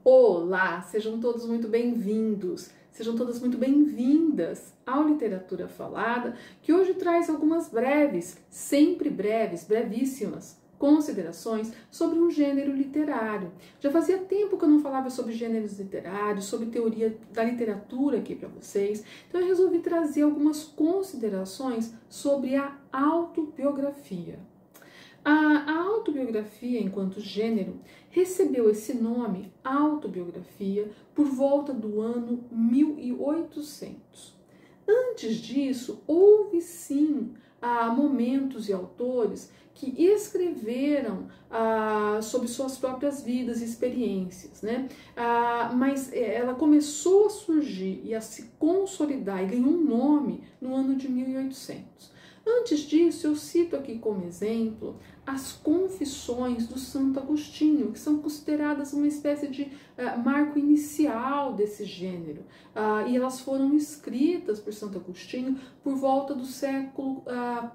Olá, sejam todos muito bem-vindos, sejam todas muito bem-vindas ao Literatura Falada, que hoje traz algumas breves, sempre breves, brevíssimas, considerações sobre um gênero literário. Já fazia tempo que eu não falava sobre gêneros literários, sobre teoria da literatura aqui para vocês, então eu resolvi trazer algumas considerações sobre a autobiografia. A autobiografia, enquanto gênero, recebeu esse nome, autobiografia, por volta do ano 1800. Antes disso, houve sim momentos e autores que escreveram sobre suas próprias vidas e experiências, né? Mas ela começou a surgir e a se consolidar e ganhou um nome no ano de 1800. Antes disso, eu cito aqui como exemplo as Confissões do Santo Agostinho, que são consideradas uma espécie de marco inicial desse gênero. E elas foram escritas por Santo Agostinho por volta do século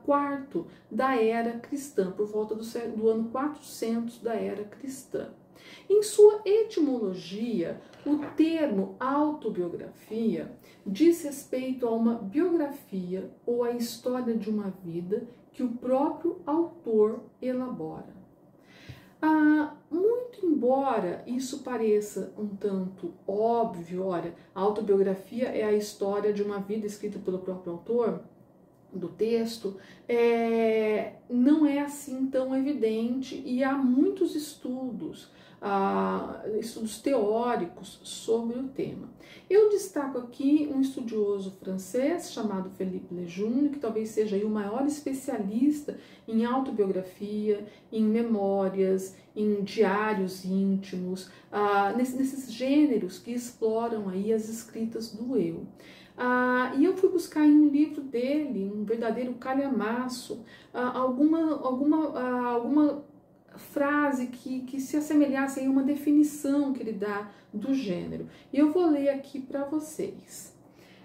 IV da era cristã, por volta do ano 400 da era cristã. Em sua etimologia, o termo autobiografia diz respeito a uma biografia ou a história de uma vida que o próprio autor elabora. Muito embora isso pareça um tanto óbvio, olha, a autobiografia é a história de uma vida escrita pelo próprio autor do texto, não é assim tão evidente e há muitos estudos teóricos sobre o tema. Eu destaco aqui um estudioso francês chamado Philippe Lejeune, que talvez seja aí o maior especialista em autobiografia, em memórias, em diários íntimos, nesses gêneros que exploram aí as escritas do eu. E eu fui buscar em um livro dele, um verdadeiro calhamaço, alguma frase que se assemelhasse a uma definição que ele dá do gênero. E eu vou ler aqui para vocês.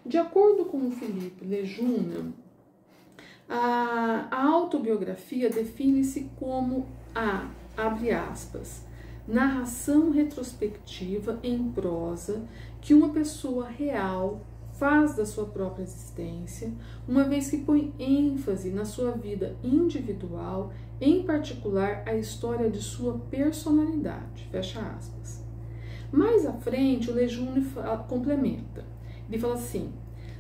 De acordo com o Philippe Lejeune, a autobiografia define-se como abre aspas, narração retrospectiva em prosa que uma pessoa real faz da sua própria existência, uma vez que põe ênfase na sua vida individual, em particular a história de sua personalidade, fecha aspas. Mais à frente, o Lejeune complementa. Ele fala assim,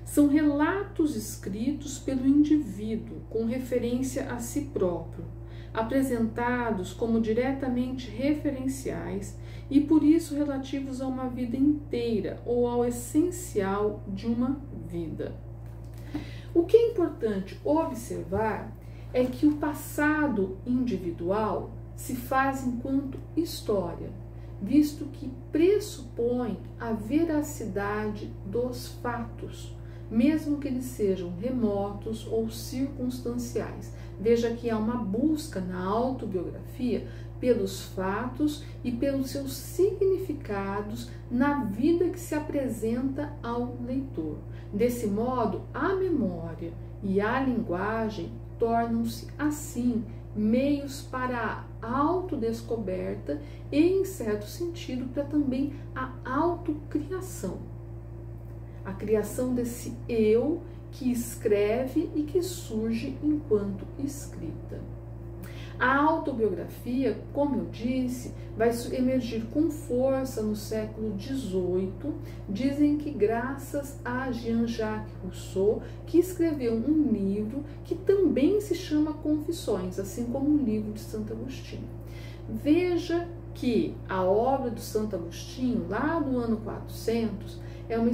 são relatos escritos pelo indivíduo com referência a si próprio, apresentados como diretamente referenciais e por isso relativos a uma vida inteira ou ao essencial de uma vida. O que é importante observar é que o passado individual se faz enquanto história, visto que pressupõe a veracidade dos fatos, mesmo que eles sejam remotos ou circunstanciais. Veja que há uma busca na autobiografia pelos fatos e pelos seus significados na vida que se apresenta ao leitor. Desse modo, a memória e a linguagem tornam-se, assim, meios para a autodescoberta e, em certo sentido, para também a autocriação. A criação desse eu que escreve e que surge enquanto escrita. A autobiografia, como eu disse, vai emergir com força no século XVIII. Dizem que graças a Jean-Jacques Rousseau, que escreveu um livro que também se chama Confissões, assim como o livro de Santo Agostinho. Veja que a obra do Santo Agostinho, lá do ano 400, é uma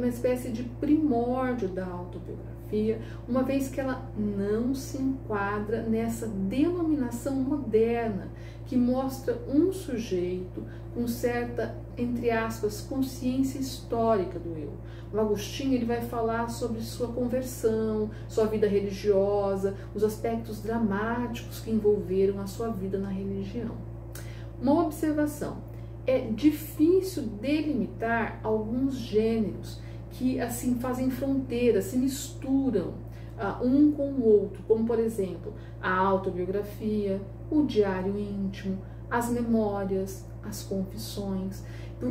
espécie de primórdio da autobiografia, uma vez que ela não se enquadra nessa denominação moderna que mostra um sujeito com certa, entre aspas, consciência histórica do eu. O Agostinho ele vai falar sobre sua conversão, sua vida religiosa, os aspectos dramáticos que envolveram a sua vida na religião. Uma observação. É difícil delimitar alguns gêneros que assim fazem fronteira, se misturam um com o outro, como por exemplo a autobiografia, o diário íntimo, as memórias, as confissões,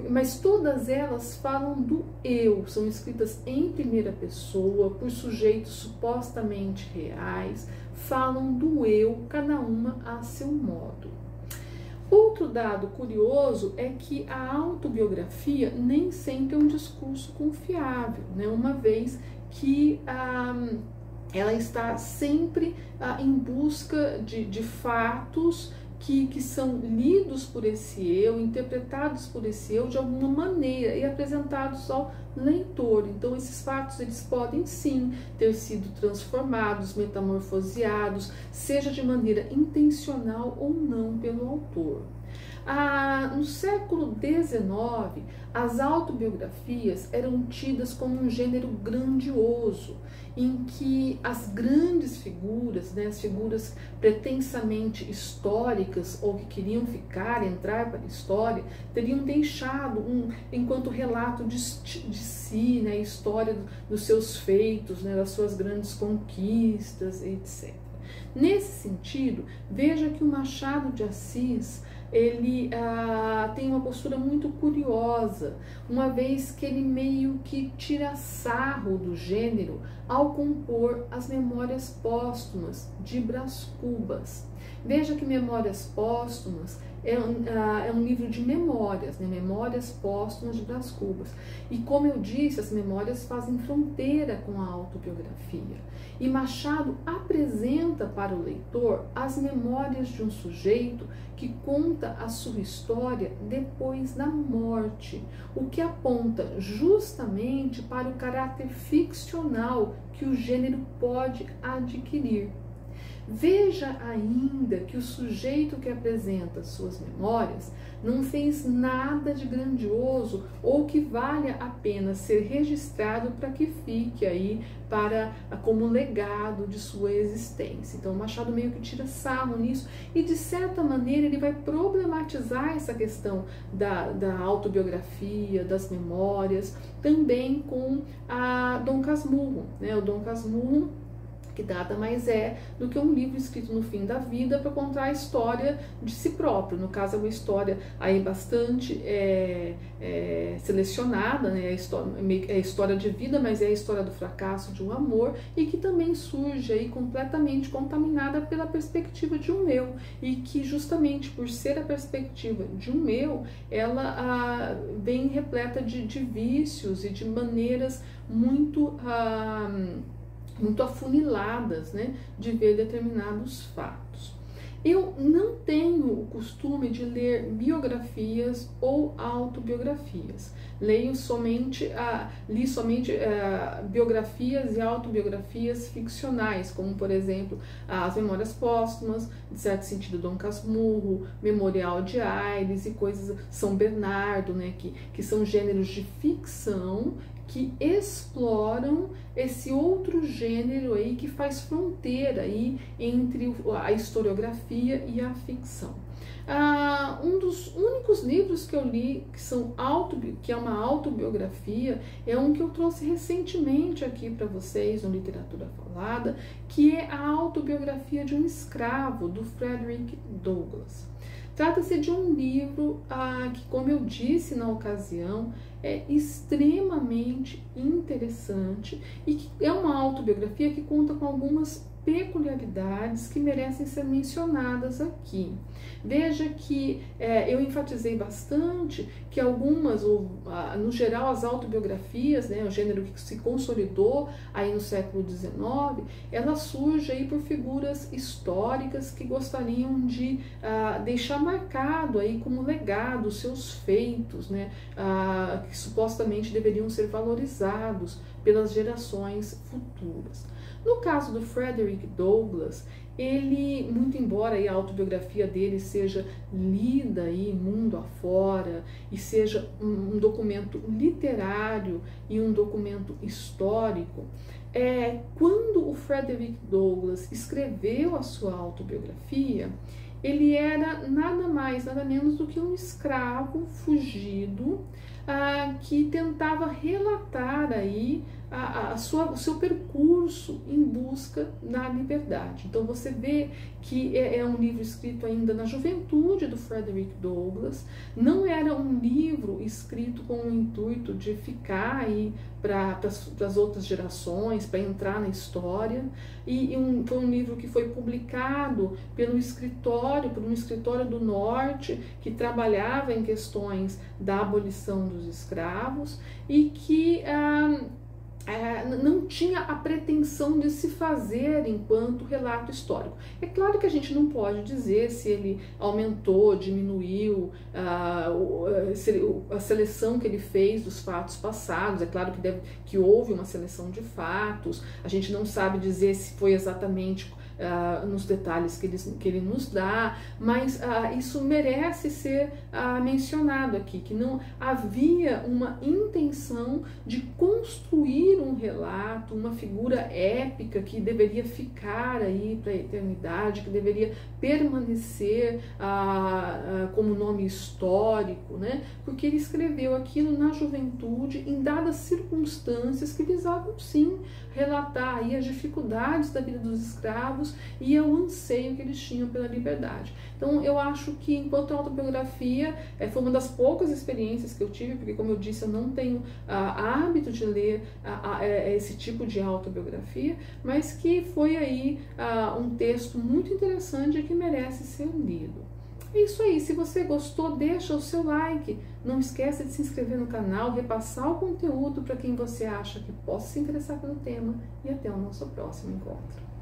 mas todas elas falam do eu, são escritas em primeira pessoa, por sujeitos supostamente reais, falam do eu, cada uma a seu modo. Outro dado curioso é que a autobiografia nem sempre é um discurso confiável, né? Uma vez que ela está sempre em busca de fatos que são lidos por esse eu, interpretados por esse eu de alguma maneira e apresentados ao leitor. Então esses fatos eles podem sim ter sido transformados, metamorfoseados, seja de maneira intencional ou não pelo autor. No século XIX, as autobiografias eram tidas como um gênero grandioso, em que as grandes figuras, né, as figuras pretensamente históricas ou que queriam entrar para a história, teriam deixado enquanto relato de si, né, história dos seus feitos, né, das suas grandes conquistas, etc. Nesse sentido, veja que o Machado de Assis ele tem uma postura muito curiosa, uma vez que ele meio que tira sarro do gênero ao compor as Memórias Póstumas de Brás Cubas. Veja que Memórias Póstumas é um livro de memórias, né? Memórias Póstumas de Brás Cubas. E como eu disse, as memórias fazem fronteira com a autobiografia. E Machado apresenta para o leitor as memórias de um sujeito que conta a sua história depois da morte, o que aponta justamente para o caráter ficcional que o gênero pode adquirir. Veja ainda que o sujeito que apresenta suas memórias não fez nada de grandioso ou que valha a pena ser registrado para que fique aí como legado de sua existência. Então Machado meio que tira sarro nisso e de certa maneira ele vai problematizar essa questão da autobiografia, das memórias, também com Dom Casmurro, né? O Dom Casmurro, que nada mais é do que um livro escrito no fim da vida para contar a história de si próprio. No caso, é uma história aí bastante selecionada, né? É a história de vida, mas é a história do fracasso de um amor e que também surge aí completamente contaminada pela perspectiva de um eu e que justamente por ser a perspectiva de um eu, ela vem repleta de vícios e de maneiras muito afuniladas, né, de ver determinados fatos. Eu não tenho o costume de ler biografias ou autobiografias. Li somente biografias e autobiografias ficcionais, como por exemplo as Memórias Póstumas, de certo sentido Dom Casmurro, Memorial de Aires e coisas, São Bernardo, né, que são gêneros de ficção que exploram esse outro gênero aí que faz fronteira aí entre a historiografia e a ficção. Um dos únicos livros que eu li que é uma autobiografia é um que eu trouxe recentemente aqui para vocês no Literatura Falada, que é a autobiografia de um escravo, do Frederick Douglass. Trata-se de um livro que, como eu disse na ocasião, é extremamente interessante e que é uma autobiografia que conta com algumas peculiaridades que merecem ser mencionadas aqui. Veja que eu enfatizei bastante que algumas, no geral, as autobiografias, né, o gênero que se consolidou aí no século XIX, ela surge aí por figuras históricas que gostariam de deixar marcado aí como legado os seus feitos, né, que supostamente deveriam ser valorizados pelas gerações futuras. No caso do Frederick Douglass, ele, muito embora a autobiografia dele seja lida aí mundo afora e seja um documento literário e um documento histórico, quando o Frederick Douglass escreveu a sua autobiografia, ele era nada mais, nada menos do que um escravo fugido que tentava relatar aí o seu percurso em busca da liberdade. Então você vê que é um livro escrito ainda na juventude do Frederick Douglass, não era um livro escrito com o intuito de ficar aí para as outras gerações, para entrar na história, foi um livro que foi publicado por um escritório do Norte, que trabalhava em questões da abolição dos escravos e que não tinha a pretensão de se fazer enquanto relato histórico. É claro que a gente não pode dizer se ele aumentou, diminuiu a seleção que ele fez dos fatos passados. É claro que houve uma seleção de fatos, a gente não sabe dizer se foi exatamente nos detalhes que ele nos dá, mas isso merece ser mencionado aqui, que não havia uma intenção de construir um relato, uma figura épica que deveria ficar aí para a eternidade, que deveria permanecer como nome histórico, né? Porque ele escreveu aquilo na juventude, em dadas circunstâncias que visavam sim relatar aí as dificuldades da vida dos escravos e o anseio que eles tinham pela liberdade. Então eu acho que enquanto autobiografia foi uma das poucas experiências que eu tive, porque como eu disse, eu não tenho hábito de ler esse tipo de autobiografia, mas que foi aí um texto muito interessante e que merece ser lido. É isso aí, se você gostou, deixa o seu like, não esqueça de se inscrever no canal, repassar o conteúdo para quem você acha que possa se interessar pelo tema e até o nosso próximo encontro.